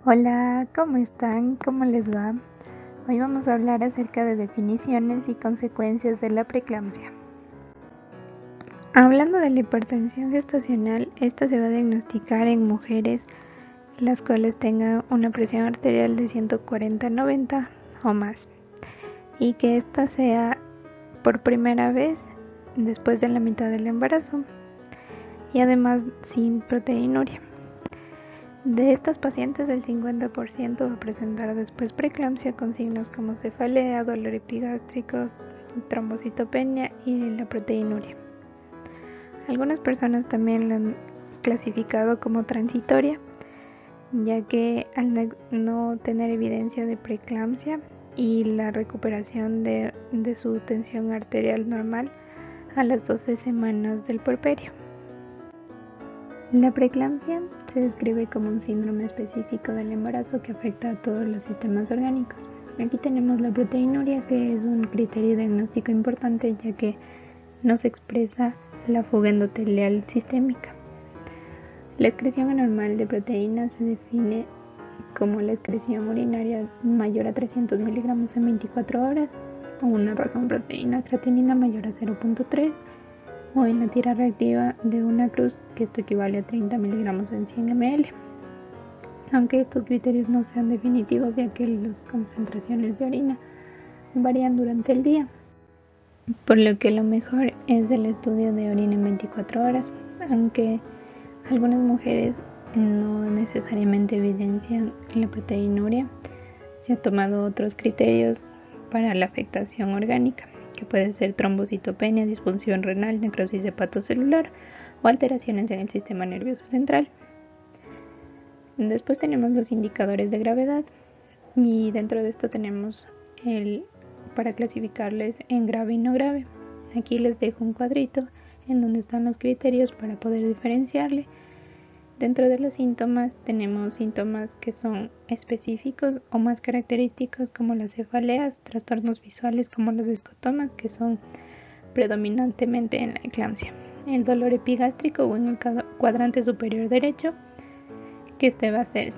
Hola, ¿cómo están? ¿Cómo les va? Hoy vamos a hablar acerca de definiciones y consecuencias de la preeclampsia. Hablando de la hipertensión gestacional, esta se va a diagnosticar en mujeres las cuales tengan una presión arterial de 140/90 o más y que esta sea por primera vez después de la mitad del embarazo y además sin proteinuria. De estas pacientes, el 50% va a presentar después preeclampsia con signos como cefalea, dolor epigástrico, trombocitopenia y la proteinuria. Algunas personas también la han clasificado como transitoria, ya que al no tener evidencia de preeclampsia y la recuperación de su tensión arterial normal a las 12 semanas del puerperio. La preeclampsia se describe como un síndrome específico del embarazo que afecta a todos los sistemas orgánicos. Aquí tenemos la proteinuria, que es un criterio diagnóstico importante ya que no se expresa la fuga endotelial sistémica. La excreción anormal de proteínas se define como la excreción urinaria mayor a 300 miligramos en 24 horas o una razón proteína creatinina mayor a 0.3 o en la tira reactiva de una cruz, que esto equivale a 30 miligramos en 100 ml. Aunque estos criterios no sean definitivos, ya que las concentraciones de orina varían durante el día, por lo que lo mejor es el estudio de orina en 24 horas, aunque algunas mujeres no necesariamente evidencian la proteinuria. Se han tomado otros criterios para la afectación orgánica, que puede ser trombocitopenia, disfunción renal, necrosis hepatocelular o alteraciones en el sistema nervioso central. Después tenemos los indicadores de gravedad y dentro de esto tenemos para clasificarles en grave y no grave. Aquí les dejo un cuadrito en donde están los criterios para poder diferenciarle. Dentro de los síntomas tenemos síntomas que son específicos o más característicos como las cefaleas, trastornos visuales como los escotomas, que son predominantemente en la eclampsia, el dolor epigástrico o en el cuadrante superior derecho, que este va a ser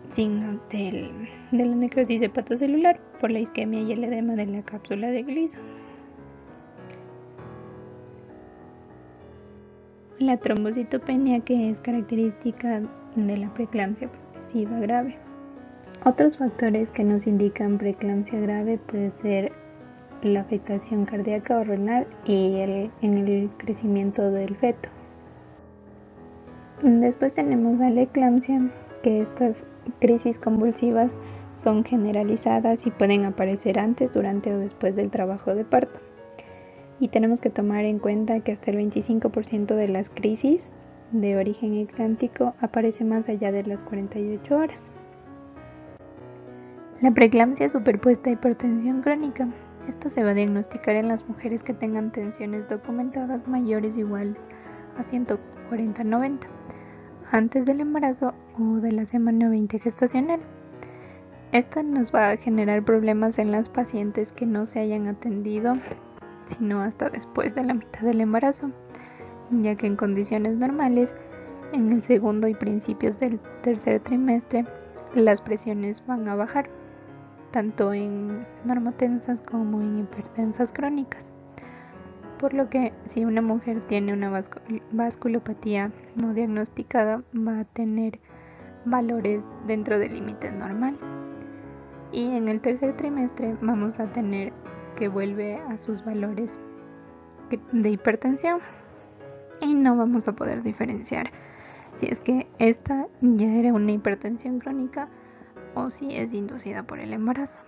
signo de la necrosis hepatocelular por la isquemia y el edema de la cápsula de Gleason. La trombocitopenia, que es característica de la preeclampsia progresiva grave. Otros factores que nos indican preeclampsia grave puede ser la afectación cardíaca o renal y en el crecimiento del feto. Después tenemos a la eclampsia, que estas crisis convulsivas son generalizadas y pueden aparecer antes, durante o después del trabajo de parto. Y tenemos que tomar en cuenta que hasta el 25% de las crisis de origen eclántico aparece más allá de las 48 horas. La preeclampsia superpuesta a hipertensión crónica. Esta se va a diagnosticar en las mujeres que tengan tensiones documentadas mayores o iguales a 140/90 antes del embarazo o de la semana 20 gestacional. Esto nos va a generar problemas en las pacientes que no se hayan atendido sino hasta después de la mitad del embarazo, ya que en condiciones normales, en el segundo y principios del tercer trimestre, las presiones van a bajar, tanto en normotensas como en hipertensas crónicas. Por lo que si una mujer tiene una vasculopatía no diagnosticada, va a tener valores dentro del límite normal. Y en el tercer trimestre vamos a tener que vuelve a sus valores de hipertensión y no vamos a poder diferenciar si es que esta ya era una hipertensión crónica o si es inducida por el embarazo.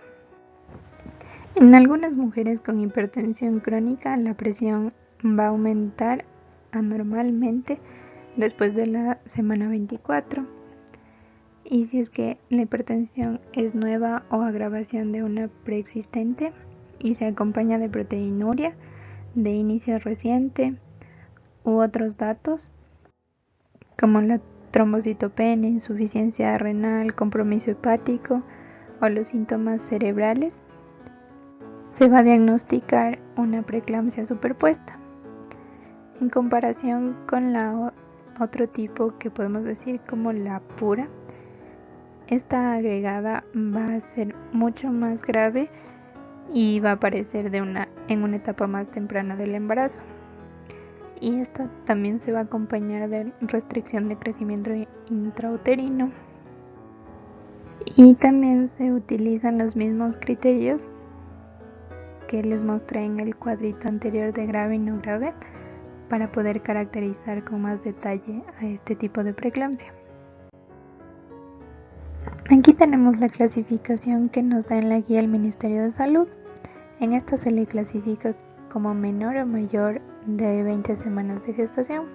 En algunas mujeres con hipertensión crónica, la presión va a aumentar anormalmente después de la semana 24. Y si es que la hipertensión es nueva o agravación de una preexistente y se acompaña de proteinuria de inicio reciente u otros datos como la trombocitopenia, insuficiencia renal, compromiso hepático o los síntomas cerebrales, se va a diagnosticar una preeclampsia superpuesta. En comparación con la otro tipo que podemos decir como la pura, esta agregada va a ser mucho más grave y va a aparecer en una etapa más temprana del embarazo. Y esta también se va a acompañar de restricción de crecimiento intrauterino. Y también se utilizan los mismos criterios que les mostré en el cuadrito anterior de grave y no grave para poder caracterizar con más detalle a este tipo de preeclampsia. Aquí tenemos la clasificación que nos da en la guía el Ministerio de Salud. En esta se le clasifica como menor o mayor de 20 semanas de gestación.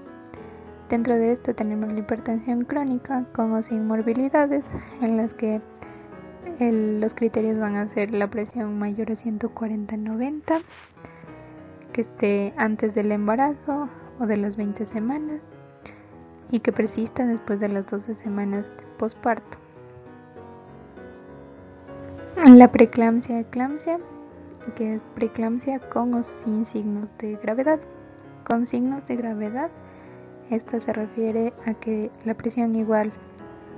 Dentro de esto tenemos la hipertensión crónica con o sin morbilidades, en las que los criterios van a ser la presión mayor a 140/90, que esté antes del embarazo o de las 20 semanas y que persista después de las 12 semanas de posparto. La preeclampsia-eclampsia, que es preeclampsia con o sin signos de gravedad. Con signos de gravedad, esta se refiere a que la presión igual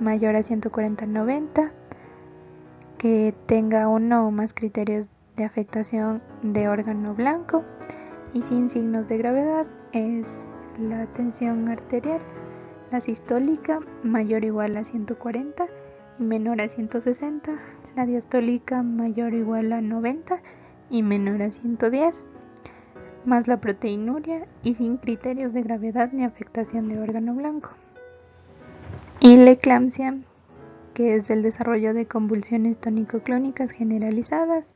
mayor a 140/90, que tenga uno o más criterios de afectación de órgano blanco, y sin signos de gravedad es la tensión arterial, la sistólica mayor o igual a 140 y menor a 160, la diastólica mayor o igual a 90 y menor a 110, más la proteinuria y sin criterios de gravedad ni afectación de órgano blanco. Y la eclampsia, que es el desarrollo de convulsiones tónico-clónicas generalizadas.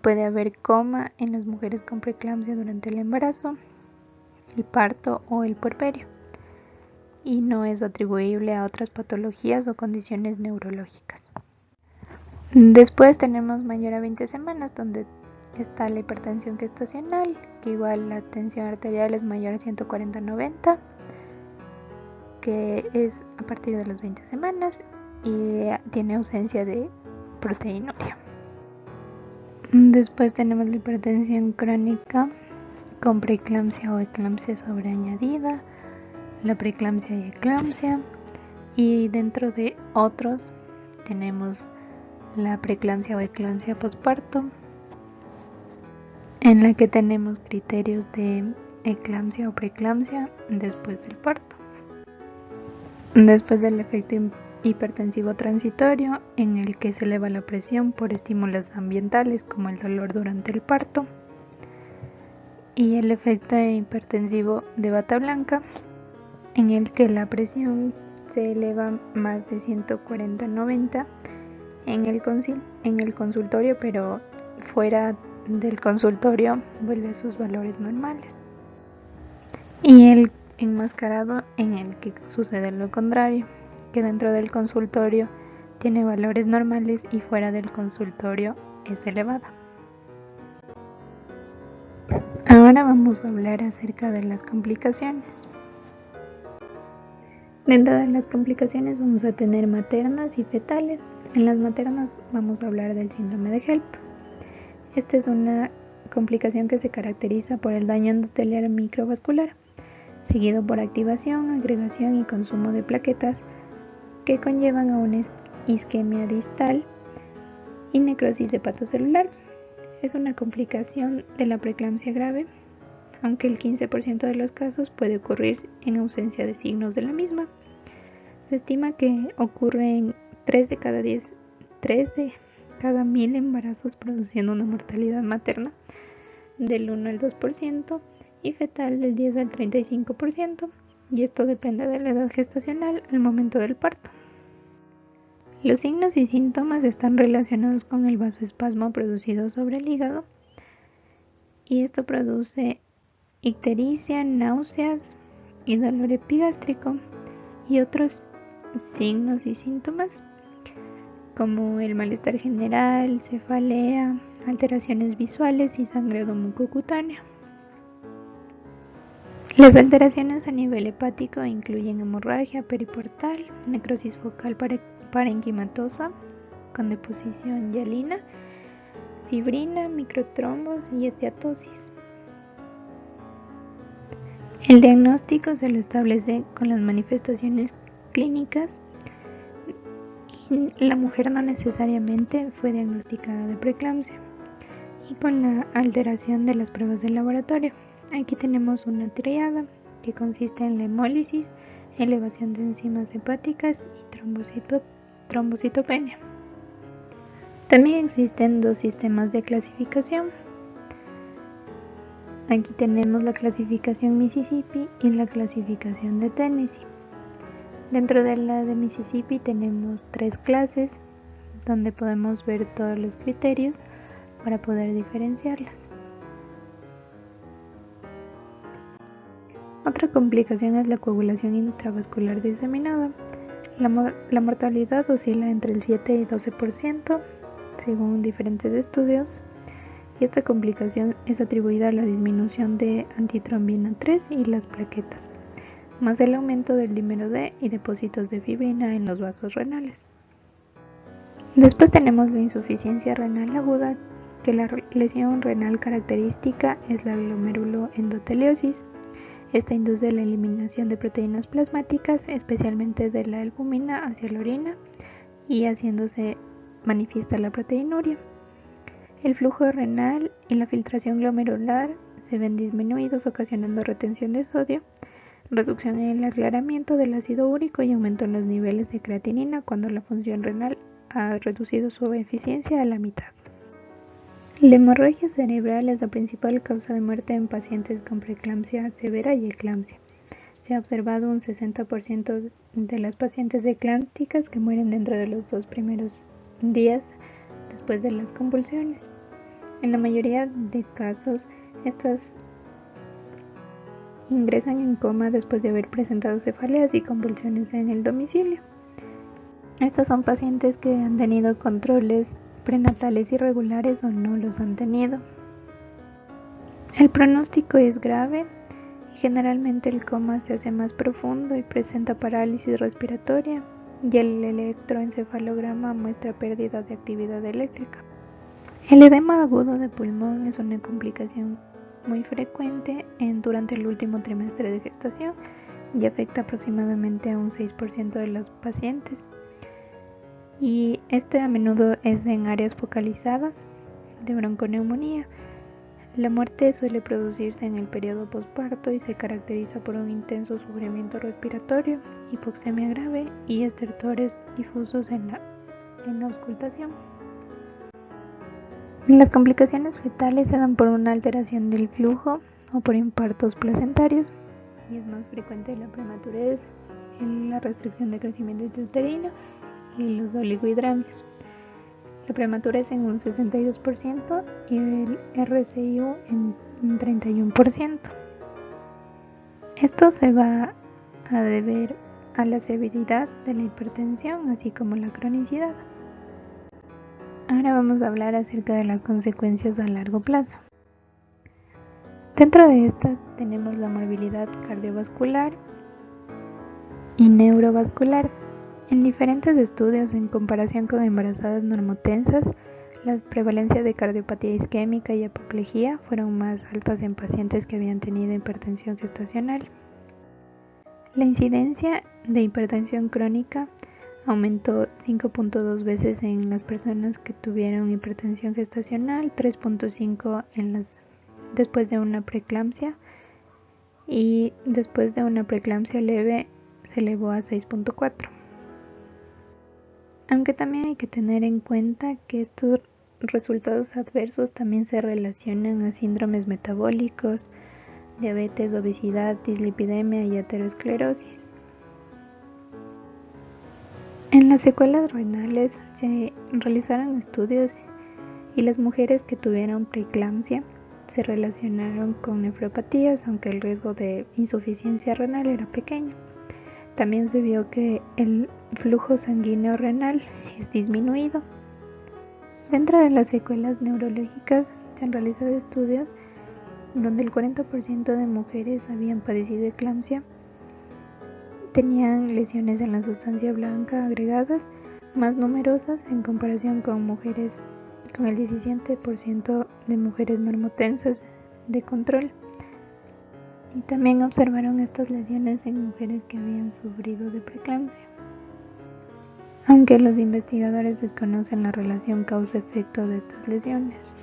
Puede haber coma en las mujeres con preeclampsia durante el embarazo, el parto o el puerperio, y no es atribuible a otras patologías o condiciones neurológicas. Después tenemos mayor a 20 semanas, donde está la hipertensión gestacional, que igual la tensión arterial es mayor a 140/90, que es a partir de las 20 semanas y tiene ausencia de proteinuria. Después tenemos la hipertensión crónica con preeclampsia o eclampsia sobreañadida, la preeclampsia y eclampsia, y dentro de otros tenemos la preeclampsia o eclampsia posparto, en la que tenemos criterios de eclampsia o preeclampsia después del parto. Después del efecto hipertensivo transitorio, en el que se eleva la presión por estímulos ambientales como el dolor durante el parto, y el efecto hipertensivo de bata blanca, en el que la presión se eleva más de 140/90 en el consultorio, pero fuera del consultorio vuelve a sus valores normales. Y el enmascarado, en el que sucede lo contrario, que dentro del consultorio tiene valores normales y fuera del consultorio es elevada. Ahora vamos a hablar acerca de las complicaciones. Dentro de las complicaciones vamos a tener maternas y fetales. En las maternas vamos a hablar del síndrome de HELLP. Esta es una complicación que se caracteriza por el daño endotelial microvascular, seguido por activación, agregación y consumo de plaquetas que conllevan a una isquemia distal y necrosis hepatocelular. Es una complicación de la preeclampsia grave, aunque el 15% de los casos puede ocurrir en ausencia de signos de la misma. Se estima que ocurre en 3 de cada 1000 embarazos, produciendo una mortalidad materna del 1 al 2% y fetal del 10 al 35%, y esto depende de la edad gestacional al momento del parto. Los signos y síntomas están relacionados con el vasoespasmo producido sobre el hígado, y esto produce ictericia, náuseas y dolor epigástrico, y otros signos y síntomas como el malestar general, cefalea, alteraciones visuales y sangrado mucocutáneo. Las alteraciones a nivel hepático incluyen hemorragia periportal, necrosis focal parenquimatosa con deposición hialina, fibrina, microtrombos y esteatosis. El diagnóstico se lo establece con las manifestaciones clínicas Y la mujer no necesariamente fue diagnosticada de preeclampsia. Y con la alteración de las pruebas de laboratorio. Aquí tenemos una triada que consiste en la hemólisis, elevación de enzimas hepáticas y trombocitopenia. También existen dos sistemas de clasificación. Aquí tenemos la clasificación Mississippi y la clasificación de Tennessee. Dentro de la de Mississippi tenemos 3 clases donde podemos ver todos los criterios para poder diferenciarlas. Otra complicación es la coagulación intravascular diseminada. La mortalidad oscila entre el 7 y 12% según diferentes estudios, y esta complicación es atribuida a la disminución de antitrombina 3 y las plaquetas, más el aumento del dímero D y depósitos de fibrina en los vasos renales. Después tenemos la insuficiencia renal aguda, que la lesión renal característica es la glomeruloendoteliosis. Esta induce la eliminación de proteínas plasmáticas, especialmente de la albúmina, hacia la orina y haciéndose manifiesta la proteinuria. El flujo renal y la filtración glomerular se ven disminuidos, ocasionando retención de sodio, reducción en el aclaramiento del ácido úrico y aumento en los niveles de creatinina cuando la función renal ha reducido su eficiencia a la mitad. La hemorragia cerebral es la principal causa de muerte en pacientes con preeclampsia severa y eclampsia. Se ha observado un 60% de las pacientes eclámpticas que mueren dentro de los 2 primeros días después de las convulsiones. En la mayoría de casos, estas ingresan en coma después de haber presentado cefaleas y convulsiones en el domicilio. Estas son pacientes que han tenido controles prenatales irregulares o no los han tenido. El pronóstico es grave y generalmente el coma se hace más profundo y presenta parálisis respiratoria, y el electroencefalograma muestra pérdida de actividad eléctrica. El edema agudo de pulmón es una complicación muy frecuente durante el último trimestre de gestación y afecta aproximadamente a un 6% de los pacientes. Y este a menudo es en áreas focalizadas de bronconeumonía. La muerte suele producirse en el periodo posparto y se caracteriza por un intenso sufrimiento respiratorio, hipoxemia grave y estertores difusos en la auscultación. Las complicaciones fetales se dan por una alteración del flujo o por infartos placentarios, y es más frecuente la prematurez, la restricción de crecimiento intrauterino y los oligohidramios. La prematurez en un 62% y el RCIO en un 31%. Esto se va a deber a la severidad de la hipertensión, así como la cronicidad. Ahora vamos a hablar acerca de las consecuencias a largo plazo. Dentro de estas tenemos la morbilidad cardiovascular y neurovascular. En diferentes estudios, en comparación con embarazadas normotensas, la prevalencia de cardiopatía isquémica y apoplejía fueron más altas en pacientes que habían tenido hipertensión gestacional. La incidencia de hipertensión crónica aumentó 5.2 veces en las personas que tuvieron hipertensión gestacional, 3.5 después de una preeclampsia, y después de una preeclampsia leve se elevó a 6.4. Aunque también hay que tener en cuenta que estos resultados adversos también se relacionan a síndromes metabólicos, diabetes, obesidad, dislipidemia y aterosclerosis. En las secuelas renales se realizaron estudios y las mujeres que tuvieron preeclampsia se relacionaron con nefropatías, aunque el riesgo de insuficiencia renal era pequeño. También se vio que el flujo sanguíneo renal es disminuido. Dentro de las secuelas neurológicas se han realizado estudios donde el 40% de mujeres habían padecido eclampsia, tenían lesiones en la sustancia blanca agregadas más numerosas en comparación con el 17% de mujeres normotensas de control. Y también observaron estas lesiones en mujeres que habían sufrido de preeclampsia. aunque los investigadores desconocen la relación causa-efecto de estas lesiones.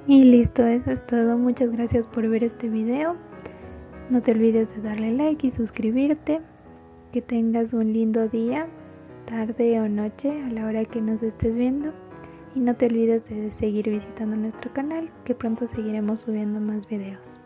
Y listo, eso es todo. Muchas gracias por ver este video. No te olvides de darle like y suscribirte. Que tengas un lindo día, tarde o noche a la hora que nos estés viendo. Y no te olvides de seguir visitando nuestro canal, que pronto seguiremos subiendo más videos.